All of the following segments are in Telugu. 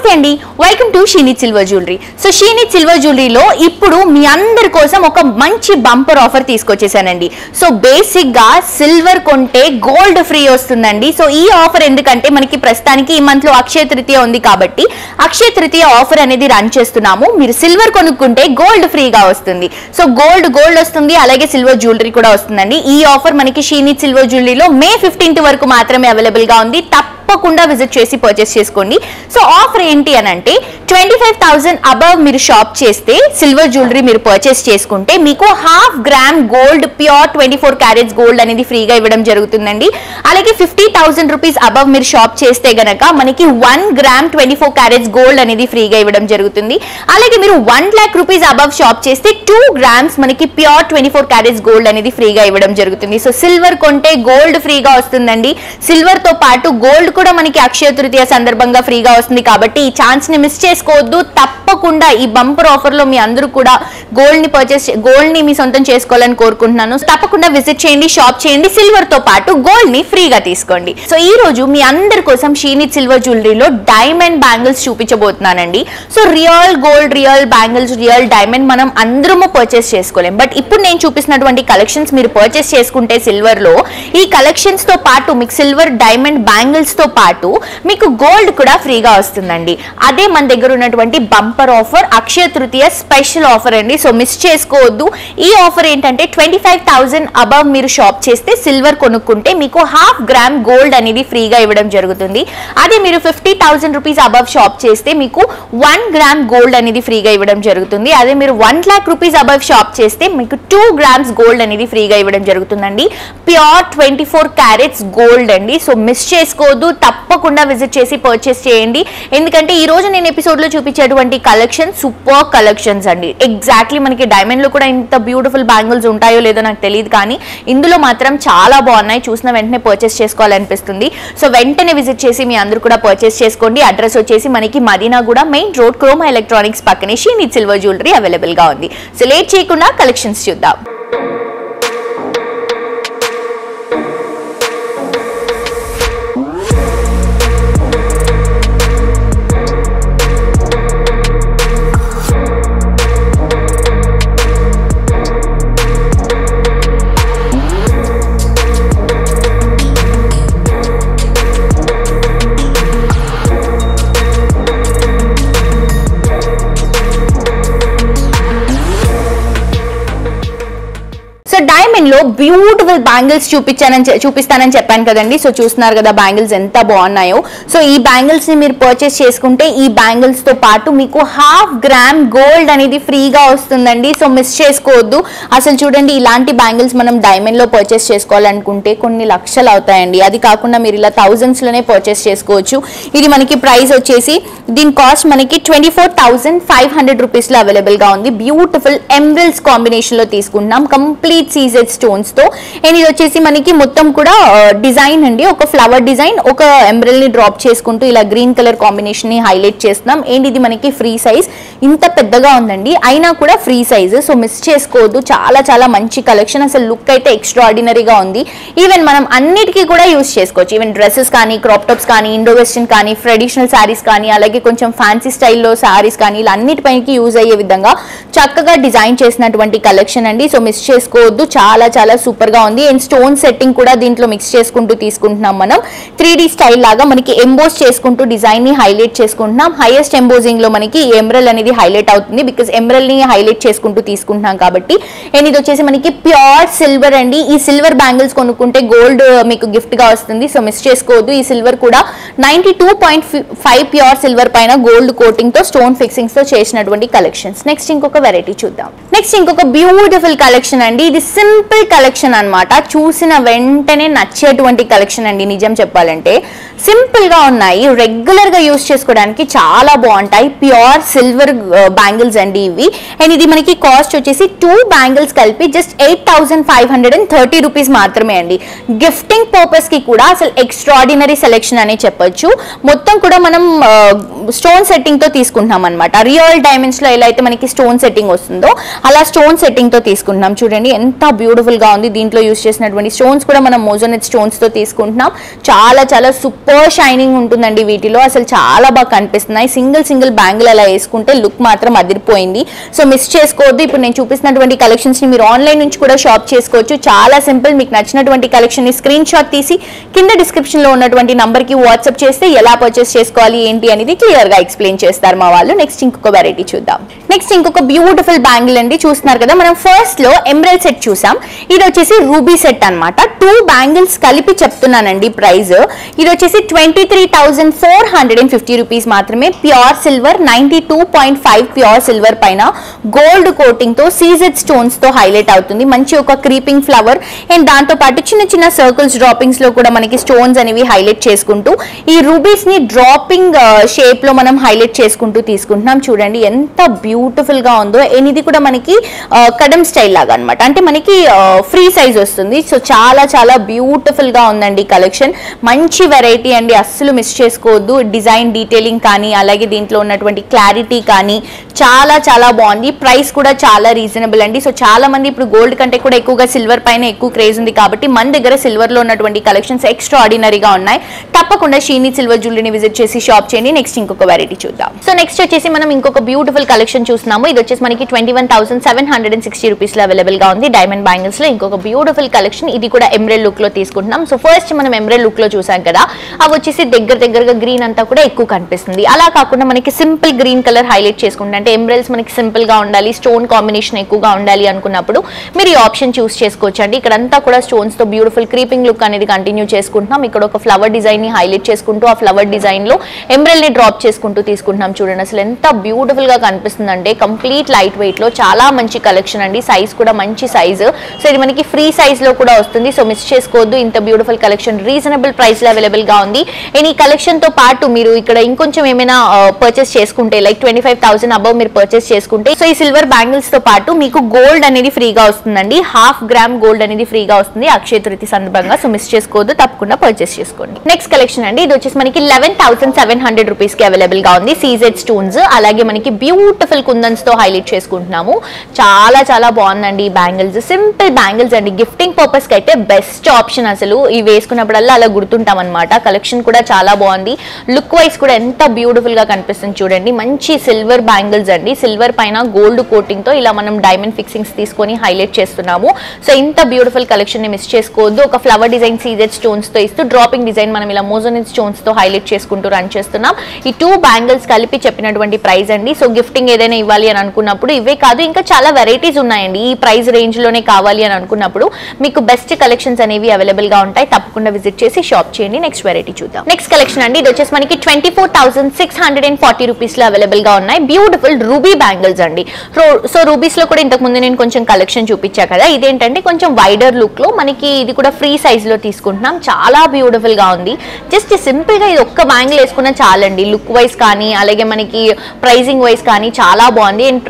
నమస్తే అండి, welcome to Sheenith silver jewellery. So Sheenith silver జ్యువెలరీలో ఇప్పుడు మీ అందరి కోసం ఒక మంచి బంపర్ ఆఫర్ తీసుకొచ్చేసానండి. సో బేసిక్ గా సిల్వర్ కొంటే గోల్డ్ ఫ్రీ వస్తుందండి. సో ఈ ఆఫర్ ఎందుకంటే మనకి ప్రస్తుతానికి ఈ మంత్ లో అక్షయ తృతీయ ఉంది కాబట్టి అక్షయ తృతీయ ఆఫర్ అనేది రన్ చేస్తున్నాము. మీరు సిల్వర్ కొనుక్కుంటే గోల్డ్ ఫ్రీగా వస్తుంది. సో గోల్డ్ వస్తుంది, అలాగే సిల్వర్ జ్యువెలరీ కూడా వస్తుందండి. ఈ ఆఫర్ మనకి షీనిత్ సిల్వర్ జ్యువెలరీలో మే 15 వరకు మాత్రమే అవైలబుల్ గా ఉంది. తప్పకుండా విజిట్ చేసి పర్చేస్ చేసుకోండి. సో ఆఫర్ ఏంటి అని అంటే 25,000 అబవ్ మీరు షాప్ చేస్తే సిల్వర్ జ్యువెలరీ మీరు పర్చేస్ చేసుకుంటే మీకు ½ gram gold pure 24 carats gold అనేది ఫ్రీగా ఇవ్వడం జరుగుతుందండి. అలాగే 50,000 రూపీస్ అబవ్ మీరు షాప్ చేస్తే గనక మనకి 1 గ్రామ్ 24 క్యారెట్స్ గోల్డ్ అనేది ఫ్రీగా ఇవ్వడం జరుగుతుంది. అలాగే మీరు 1 lakh రూపీస్ అబవ్ షాప్ చేస్తే 2 గ్రామ్స్ మనకి ప్యూర్ 24 క్యారెట్స్ గోల్డ్ అనేది ఫ్రీగా ఇవ్వడం జరుగుతుంది. సో సిల్వర్ కొంటే గోల్డ్ ఫ్రీగా వస్తుందండి. సిల్వర్ తో పాటు గోల్డ్ కూడా మనకి అక్షయ తృతీయ సందర్భంగా ఫ్రీగా వస్తుంది కాబట్టి ఈ ఛాన్స్ ని మిస్ చేసుకోవద్దు. తప్పకుండా ఈ బంపర్ ఆఫర్ లో మీ అందరూ కూడా గోల్డ్ ని మీ సొంతం చేసుకోవాలని కోరుకుంటున్నాను. తప్పకుండా విజిట్ చేయండి, షాప్ చేయండి, సిల్వర్ తో పాటు గోల్డ్ ని ఫ్రీగా తీసుకోండి. సో ఈ రోజు మీ అందరి కోసం షీనిత్ సిల్వర్ జ్యువెలరీలో డైమండ్ బ్యాంగిల్స్ చూపించబోతున్నానండి. So real gold, real bangles, real diamond మనం అందరము పర్చేస్ చేసుకోలేం. బట్ ఇప్పుడు నేను చూపిస్తున్నటువంటి కలెక్షన్స్ మీరు పర్చేస్ చేసుకుంటే సిల్వర్ లో ఈ కలెక్షన్స్ తో పాటు మీకు సిల్వర్ డైమండ్ బ్యాంగిల్స్ తో పాటు మీకు గోల్డ్ కూడా ఫ్రీగా వస్తుందండి. అదే మన దగ్గర ఉన్నటువంటి bumper offer, Akshaya Tritiya special offer అండి. సో మిస్ చేసుకోవద్దు. ఈ ఆఫర్ ఏంటంటే 25,000 అబవ్ మీరు షాప్ చేస్తే సిల్వర్ కొనుక్కుంటే మీకు ½ గ్రామ్ గోల్డ్ అనేది ఫ్రీగా ఇవ్వడం జరుగుతుంది. అదే మీరు 50,000 రూపీస్ అబవ్ షాప్ చేస్తే మీకు 1 గ్రామ్ గోల్డ్ అనేది ఫ్రీగా ఇవ్వడం జరుగుతుంది. అదే మీరు 1 lakh రూపీస్ అబవ్ షాప్ చేస్తే మీకు 2 గ్రామ్స్ గోల్డ్ అనేది ఫ్రీగా ఇవ్వడం జరుగుతుందండి. ప్యూర్ 24 క్యారెట్స్ గోల్డ్ అండి. సో మిస్ చేసుకోవద్దు. తప్పకుండా విజిట్ చేసి పర్చేస్ చేయండి. ఎందుకంటే ఈ రోజు నేను ఎపిసోడ్ లో చూపించేటువంటి కలెక్షన్ సూపర్ కలెక్షన్స్ అండి. ఎగ్జాక్ట్లీ మనకి డైమండ్ లో కూడా ఇంత బ్యూటిఫుల్ బ్యాంగిల్స్ ఉంటాయో లేదో నాకు తెలియదు, కానీ ఇందులో మాత్రం చాలా బాగున్నాయి. చూసిన వెంటనే పర్చేస్ చేసుకోవాలనిపిస్తుంది. సో వెంటనే విజిట్ చేసి మీ అందరూ కూడా పర్చేస్ చేసుకోండి. అడ్రస్ వచ్చేసి మనకి Madinaguda main road, Croma electronics పక్కనే షీనిత్ సిల్వర్ జ్యువెలరీ అవైలబుల్ గా ఉంది. సో లేట్ చేయకుండా కలెక్షన్స్ చూద్దాం. డైమండ్ లో బ్యూటిఫుల్ బ్యాంగిల్స్ చూపిస్తానని చెప్పాను కదండి. సో చూస్తున్నారు కదా బ్యాంగిల్స్ ఎంత బాగున్నాయో. సో ఈ బ్యాంగిల్స్ ని మీరు పర్చేస్ చేసుకుంటే ఈ బ్యాంగిల్స్ తో పాటు మీకు ½ గ్రామ్ గోల్డ్ అనేది ఫ్రీగా వస్తుందండి. సో మిస్ చేసుకోవద్దు. అసలు చూడండి, ఇలాంటి బ్యాంగిల్స్ మనం డైమండ్ లో పర్చేస్ చేసుకోవాలనుకుంటే కొన్ని లక్షలు అవుతాయండి. అది కాకుండా మీరు ఇలా థౌజండ్స్ లోనే పర్చేస్ చేసుకోవచ్చు. ఇది మనకి ప్రైస్ వచ్చేసి దీని కాస్ట్ మనకి 24,500 రూపీస్ లో అవైలబుల్ గా ఉంది. బ్యూటిఫుల్ ఎమరల్డ్స్ కాంబినేషన్ లో తీసుకుంటున్నాం, కంప్లీట్ సీజెడ్ స్టోన్స్ తో. అండ్ ఇది వచ్చేసి మనకి మొత్తం కూడా డిజైన్ అండి, ఒక ఫ్లవర్ డిజైన్, ఒక ఎమరల్డ్ ని డ్రాప్ చేసుకుంటూ ఇలా గ్రీన్ కలర్ కాంబినేషన్ ని హైలైట్ చేస్తున్నాం. అండ్ ఇది మనకి ఫ్రీ సైజ్, ఇంత పెద్దగా ఉందండి అయినా కూడా ఫ్రీ సైజ్. సో మిస్ చేసుకోవద్దు. చాలా చాలా మంచి కలెక్షన్. అసలు లుక్ అయితే ఎక్స్ట్రాడినరీగా ఉంది. ఈవెన్ మనం అన్నిటికీ కూడా యూస్ చేసుకోవచ్చు. ఈవెన్ డ్రెస్సెస్ కానీ, క్రాప్ టాప్స్ కానీ, ఇండో వెస్టర్న్ కానీ, ట్రెడిషనల్ శారీస్ కానీ, అలాగే కొంచెం ఫ్యాన్సీ స్టైల్లో శారీస్ కానీ, ఇలా అన్నిటిపైకి యూజ్ అయ్యే విధంగా చక్కగా డిజైన్ చేసినటువంటి కలెక్షన్ అండి. సో మిస్ చేసుకోవద్దు. చాలా చాలా సూపర్ గా ఉంది. అండ్ స్టోన్ సెట్టింగ్ కూడా దీంట్లో మిక్స్ చేసుకుంటూ తీసుకుంటున్నాం. మనం 3D స్టైల్ లాగా మనకి ఎంబోస్ చేసుకుంటూ డిజైన్ ని హైలైట్ చేసుకుంటున్నాం. హైయెస్ట్ ఎంబోజింగ్ లో మనకి ఎమరల్ అనేది హైలైట్ అవుతుంది, బికాస్ ఎమరల్ ని హైలైట్ చేసుకుంటూ తీసుకుంటున్నాం కాబట్టి. అండ్ ఇది వచ్చేసి మనకి ప్యూర్ సిల్వర్ అండి. ఈ సిల్వర్ బ్యాంగిల్స్ కొనుక్కుంటే గోల్డ్ మీకు గిఫ్ట్ గా వస్తుంది. సో మిస్ చేసుకోవద్దు. ఈ సిల్వర్ కూడా 92.5 ప్యూర్ సిల్వర్ పైన గోల్డ్ కోటింగ్ తో స్టోన్ ఫిక్సింగ్స్ తో చేసినటువంటి కలెక్షన్స్. నెక్స్ట్ ఇంకొక వెరైటీ చూద్దాం. నెక్స్ట్ ఇంకొక బ్యూటిఫుల్ కలెక్షన్ అండి. ఇది సింపుల్ కలెక్షన్ అన్నమాట. చూసిన వెంటనే నచ్చేటువంటి కలెక్షన్ అండి. నిజం చెప్పాలంటే సింపుల్ గా ఉన్నాయి, రెగ్యులర్ గా యూస్ చేసుకోవడానికి చాలా బాగుంటాయి. ప్యూర్ సిల్వర్ బ్యాంగిల్స్ అండి ఇవి. అండ్ ఇది మనకి కాస్ట్ వచ్చేసి 2 బ్యాంగిల్స్ కలిపి జస్ట్ 8,530 రూపీస్ మాత్రమే అండి. గిఫ్టింగ్ పర్పస్ కి కూడా అసలు ఎక్స్ట్రాడినరీ సెలెక్షన్ అనే చెప్పొచ్చు. మొత్తం కూడా మనం స్టోన్ సెట్టింగ్ తో తీసుకుంటున్నాం అనమాట. రియల్ డైమండ్స్ లో ఎలా అయితే మనకి స్టోన్ సెట్టింగ్ వస్తుందో అలా స్టోన్ సెట్టింగ్ తో తీసుకుంటున్నాం. చూడండి ఎంత బ్యూటిఫుల్ బ్యూటిఫుల్ గా ఉంది. దీంట్లో యూస్ చేసినటువంటి స్టోన్స్ కూడా మనం మోజోనెట్ స్టోన్స్ తో తీసుకుంటున్నాం. చాలా చాలా సూపర్ షైనింగ్ ఉంటుందండి వీటిలో, అసలు చాలా బాగా కనిపిస్తున్నాయి. సింగిల్ బ్యాంగిల్ అలా వేసుకుంటే లుక్ మాత్రం అదిరిపోయింది. సో మిస్ చేసుకోవద్దు. ఇప్పుడు నేను చూపిస్తున్నటువంటి కలెక్షన్స్ ని మీరు ఆన్లైన్ నుంచి కూడా షాప్ చేసుకోవచ్చు. చాలా సింపుల్. మీకు నచ్చినటువంటి కలెక్షన్ ని స్క్రీన్ షాట్ తీసి కింద డిస్క్రిప్షన్ లో ఉన్నటువంటి నంబర్ కి వాట్సాప్ చేస్తే ఎలా పర్చేస్ చేసుకోవాలి ఏంటి అనేది క్లియర్ గా ఎక్స్ప్లెయిన్ చేస్తారు మా వాళ్ళు. నెక్స్ట్ ఇంకొక వెరైటీ చూద్దాం. నెక్స్ట్ ఇంకొక బ్యూటిఫుల్ బ్యాంగిల్ అండి. చూస్తున్నారు కదా, మనం ఫస్ట్ లో ఎమరల్డ్ సెట్ చూసాం. ఇది వచ్చేసి రూబీ సెట్ అన్నమాట. 2 బ్యాంగిల్స్ కలిపి చెప్తున్నానండి ప్రైస్. ఇది వచ్చేసి 23,450 రూపీస్ మాత్రమే. ప్యూర్ సిల్వర్ 92.5 ప్యూర్ సిల్వర్ పైన గోల్డ్ కోటింగ్ తో సీజెడ్ స్టోన్స్ తో హైలైట్ అవుతుంది. మంచి ఒక క్రీపింగ్ ఫ్లవర్ అండ్ దాంతో పాటు చిన్న చిన్న సర్కిల్స్ డ్రాపింగ్స్ లో కూడా మనకి స్టోన్స్ అనేవి హైలైట్ చేసుకుంటూ ఈ రూబీస్ ని డ్రాపింగ్ షేప్ లో మనం హైలైట్ చేసుకుంటూ తీసుకుంటున్నాం. చూడండి ఎంత బ్యూటిఫుల్ గా ఉందో. అండ్ ఇది కూడా మనకి కడమ్ స్టైల్ లాగా అన్నమాట, అంటే మనకి ఫ్రీ సైజ్ వస్తుంది. సో చాలా చాలా బ్యూటిఫుల్ గా ఉందండి కలెక్షన్. మంచి వెరైటీ అండి, అస్సలు మిస్ చేసుకోవద్దు. డిజైన్ డీటెయిలింగ్ కానీ అలాగే దీంట్లో ఉన్నటువంటి క్లారిటీ కానీ చాలా చాలా బాగుంది. ప్రైస్ కూడా చాలా రీజనబుల్ అండి. సో చాలా మంది ఇప్పుడు గోల్డ్ కంటే కూడా ఎక్కువగా సిల్వర్ పైన ఎక్కువ క్రేజ్ ఉంది కాబట్టి మన దగ్గర సిల్వర్ లో ఉన్నటువంటి కలెక్షన్స్ ఎక్స్ట్రా ఆర్డినరీగా ఉన్నాయి. తప్పకుండా షీనీ సిల్వర్ జ్యువెలరీని విజిట్ చేసి షాప్ చేయండి. నెక్స్ట్ ఇంకొక వెరైటీ చూద్దాం. సో నెక్స్ట్ వచ్చేసి మనం ఇంకొక బ్యూటిఫుల్ కలెక్షన్ చూస్తున్నాము. ఇది వచ్చేసి మనకి 21,760 రూపీస్ లో అవైలబుల్ గా ఉంది. డైమండ్ బ్యాంగిల్స్ లో ఇంకొక బ్యూటిఫుల్ కలెక్షన్. ఇది కూడా ఎమరల్డ్ లుక్ లో తీసుకుంటున్నాం. సో ఫస్ట్ మనం ఎమరల్డ్ లుక్ లో చూసాం కదా, అవి వచ్చేసి దగ్గరగా గ్రీన్ అంతా కూడా ఎక్కువ కనిపిస్తుంది. అలా కాకుండా మనకి సింపుల్ గ్రీన్ కలర్ హైలైట్ చేసుకుంటే, అంటే ఎమరల్డ్స్ మనకి సింపుల్ గా ఉండాలి, స్టోన్ కాంబినేషన్ ఎక్కువగా ఉండాలి అనుకున్నప్పుడు మీరు ఈ ఆప్షన్ చూస్ చేసుకోవచ్చు అండి. ఇక్కడ అంతా కూడా స్టోన్స్ తో బ్యూటిఫుల్ క్రీపింగ్ లుక్ అనేది కంటిన్యూ చేసుకుంటున్నాం. ఇక్కడ ఒక ఫ్లవర్ డిజైన్ ని హైలైట్ చేసుకుంటూ ఆ ఫ్లవర్ డిజైన్ లో ఎమరల్డ్ ని డ్రాప్ చేసుకుంటూ తీసుకుంటున్నాం. చూడండి అసలు ఎంత బ్యూటిఫుల్ గా కనిపిస్తుంది అంటే, కంప్లీట్ లైట్ వెయిట్ లో చాలా మంచి కలెక్షన్ అండి. సైజ్ కూడా మంచి సైజ్. సో ఇది మనకి ఫ్రీ సైజ్ లో కూడా వస్తుంది. సో మిస్ చేసుకోవద్దు. ఇంత బ్యూటిఫుల్ కలెక్షన్ రీజనబుల్ ప్రైస్ లో అవైలబుల్ గా ఉంది. అండ్ ఈ కలెక్షన్ తో పాటు మీరు ఇక్కడ ఇంకొంచెం ఏమైనా పర్చేస్ చేసుకుంటే, లైక్ 25,000 అబౌవ్ మీరు పర్చేస్ చేసుకుంటే, సో ఈ సిల్వర్ బ్యాంగిల్స్ తో పాటు మీకు గోల్డ్ అనేది ఫ్రీగా వస్తుందండి. 1/2 గ్రామ్ గోల్డ్ అనేది ఫ్రీగా వస్తుంది అక్షయ తృతీయ సందర్భంగా. సో మిస్ చేసుకోవద్దు, తప్పకుండా పర్చేస్ చేసుకోండి. నెక్స్ట్ కలెక్షన్ అండి. ఇది వచ్చేసి మనకి 11,700 రూపీస్ కి అవైలబుల్ గా ఉంది. సీజెడ్ స్టోన్స్ అలాగే మనకి బ్యూటిఫుల్ కుందన్స్ తో హైలైట్ చేసుకుంటున్నాము. చాలా చాలా బాగుందండి ఈ బ్యాంగిల్స్. సింపుల్ బ్యాంగిల్స్ అండి. గిఫ్టింగ్ పర్పస్ కి అయితే బెస్ట్ ఆప్షన్. అసలు ఇవి వేసుకున్నప్పుడల్లా అలా గుర్తుంటాం అనమాట. కలెక్షన్ కూడా చాలా బాగుంది. లుక్ వైజ్ కూడా ఎంత బ్యూటిఫుల్ గా కనిపిస్తుంది చూడండి. మంచి సిల్వర్ బ్యాంగిల్స్ అండి. సిల్వర్ పైన గోల్డ్ కోటింగ్ తో ఇలా మనం డైమండ్ ఫిక్సింగ్స్ తీసుకొని హైలైట్ చేస్తున్నాము. సో ఇంత బ్యూటిఫుల్ కలెక్షన్ ని మిస్ చేసుకోవద్దు. ఒక ఫ్లవర్ డిజైన్ సీజెడ్ స్టోన్స్ తో ఇస్తూ డ్రాపింగ్ డిజైన్ మనం ఇలా మోజోనెట్ స్టోన్స్ తో హైలైట్ చేసుకుంటూ రన్ చేస్తున్నాం. ఈ 2 బ్యాంగిల్స్ కలిపి చెప్పినటువంటి ప్రైస్ అండి. సో గిఫ్టింగ్ ఏదైనా ఇవ్వాలి అని అనుకున్నప్పుడు ఇవే కాదు, ఇంకా చాలా వెరైటీస్ ఉన్నాయండి. ఈ ప్రైస్ రేంజ్ లోనే కావాలి అని అనుకున్నప్పుడు మీకు బెస్ట్ కలెక్షన్స్ అనేవి అవైలబుల్ గా ఉంటాయి. తప్పకుండా విజిట్ చేసి షాప్ చేయండి. నెక్స్ట్ వెరైటీ చూద్దాం. నెక్స్ట్ కలెక్షన్ అండి. ఇది వచ్చేసి మనకి 24,640 రూపీస్ లో అవైలబుల్ గా ఉన్నాయి. బ్యూటిఫుల్ రూబీ బ్యాంగిల్స్ అండి. సో రూబీస్ లో కూడా ఇంతకు ముందు నేను కొంచెం కలెక్షన్ చూపించా కదా, ఇదేంటంటే కొంచెం వైడర్ లుక్ లో మనకి ఇది కూడా ఫ్రీ సైజ్ లో తీసుకుంటున్నాం. చాలా బ్యూటిఫుల్ గా ఉంది. జస్ట్ సింపుల్ గా ఇది ఒక్క బ్యాంగిల్ వేసుకున్నా చాలండి. లుక్ వైజ్ కానీ అలాగే మనకి ప్రైజింగ్ వైజ్ కానీ చాలా బాగుంది. అండ్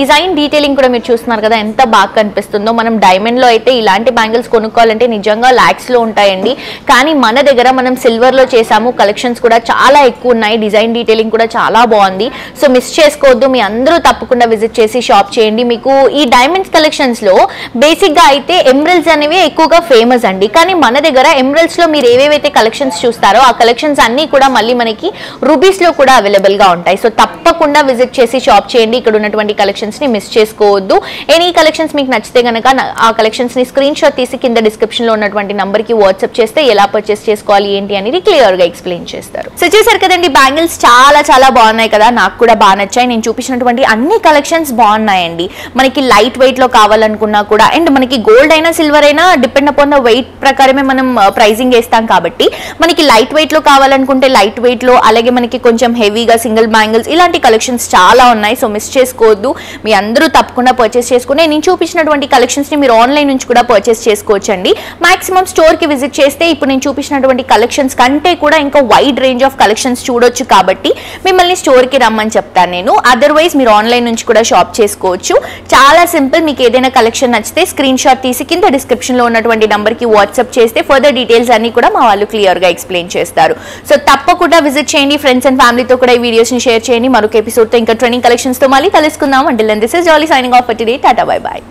డిజైన్ డీటెయిలింగ్ కూడా మీరు చూస్తున్నారు కదా ఎంత బాగా కనిపిస్తుందో. మనం డైమండ్ లో అయితే ఇలాంటి బ్యాంగిల్స్ కొనుక్కోవాలంటే నిజంగా లాక్స్ లో ఉంటాయండి. కానీ మన దగ్గర మనం సిల్వర్ లో చేసాము. కలెక్షన్స్ కూడా చాలా ఎక్కువ ఉన్నాయి. డిజైన్ డీటెయిలింగ్ కూడా చాలా బాగుంది. సో మిస్ చేసుకోవద్దు. మీ అందరూ తప్పకుండా విజిట్ చేసి షాప్ చేయండి. మీకు ఈ డైమండ్స్ కలెక్షన్స్ లో బేసిక్ గా అయితే ఎమరల్డ్స్ అనేవి ఎక్కువగా ఫేమస్ అండి. కానీ మన దగ్గర ఎమరల్డ్స్ లో మీరు ఏవేవైతే కలెక్షన్స్ చూస్తారో ఆ కలెక్షన్స్ అన్ని కూడా మళ్ళీ మనకి రూబీస్ లో కూడా అవైలబుల్ గా ఉంటాయి. సో తప్పకుండా విజిట్ చేసి షాప్ చేయండి. ఇక్కడ ఉన్నటువంటి కలెక్షన్స్ ని మిస్ చేసుకోవద్దు. ఎనీ కలెక్షన్స్ మీకు నచ్చితే గనక ఆ కలెక్షన్స్ ని స్క్రీన్ షాట్ తీసి కింద డిస్క్రిప్షన్ లో ఉన్నటువంటి నంబర్ కి వాట్సాప్ చేస్తే ఎలా పర్చేస్ చేసుకోవాలి ఏంటి అనేది క్లియర్ గా ఎక్స్ప్లెయిన్ చేస్తారు. సో చేశారు కదండి, బ్యాంగిల్స్ చాలా చాలా బాగున్నాయి కదా, నాకు కూడా బాగా నచ్చాయి. నేను చూపించినటువంటి అన్ని కలెక్షన్స్ బాగున్నాయండి. మనకి లైట్ వెయిట్ లో కావాలనుకున్నా కూడా, అండ్ మనకి గోల్డ్ అయినా సిల్వర్ అయినా డిపెండ్ అపాన్ ద వెయిట్ ప్రకారమే మనం ప్రైజింగ్ వేస్తాం కాబట్టి మనకి లైట్ వెయిట్ లో కావాలనుకుంటే లైట్ వెయిట్ లో, అలాగే మనకి కొంచెం హెవీగా సింగిల్ బ్యాంగిల్స్ ఇలాంటి కలెక్షన్స్ చాలా ఉన్నాయి. సో మిస్ చేసుకోవద్దు. మీ అందరూ తప్పకుండా పర్చేస్ చేసుకుని నేను చూపించినటువంటి కలెక్షన్స్ ని మీరు ఆన్లైన్ నుంచి కూడా పర్చేస్ చేసుకోవచ్చు అండి. మాక్సిమం స్టోర్ కి విజిట్ చేస్తే ఇప్పుడు నేను చూపించినటువంటి కలెక్షన్స్ కంటే కూడా ఇంకా వైడ్ రేంజ్ ఆఫ్ కలెక్షన్స్ చూడొచ్చు కాబట్టి మిమ్మల్ని స్టోర్ కి రమ్మని చెప్తాను నేను. అదర్వైజ్ మీరు ఆన్లైన్ నుంచి కూడా షాప్ చేసుకోవచ్చు. చాలా సింపుల్. మీకు ఏదైనా కలెక్షన్ నచ్చితే స్క్రీన్ షాట్ తీసి కింద డిస్క్రిప్షన్ లో ఉన్నటువంటి నంబర్ కి వాట్సాప్ చేస్తే ఫర్దర్ డీటెయిల్స్ అన్ని కూడా మా వాళ్ళు క్లియర్ గా ఎక్స్ప్లెయిన్ చేస్తారు. సో తప్పకుండా విజిట్ చేయండి. ఫ్రెండ్స్ అండ్ ఫ్యామిలీతో కూడా ఈ వీడియోస్ ని షేర్ చేయండి. మరొక ఎపిసోడ్ తో ఇంకా ట్రెండింగ్ కలెక్షన్స్ తో మళ్ళీ కలుసుకుందాం. Until then this is Jolly signing off for today. Tata bye by.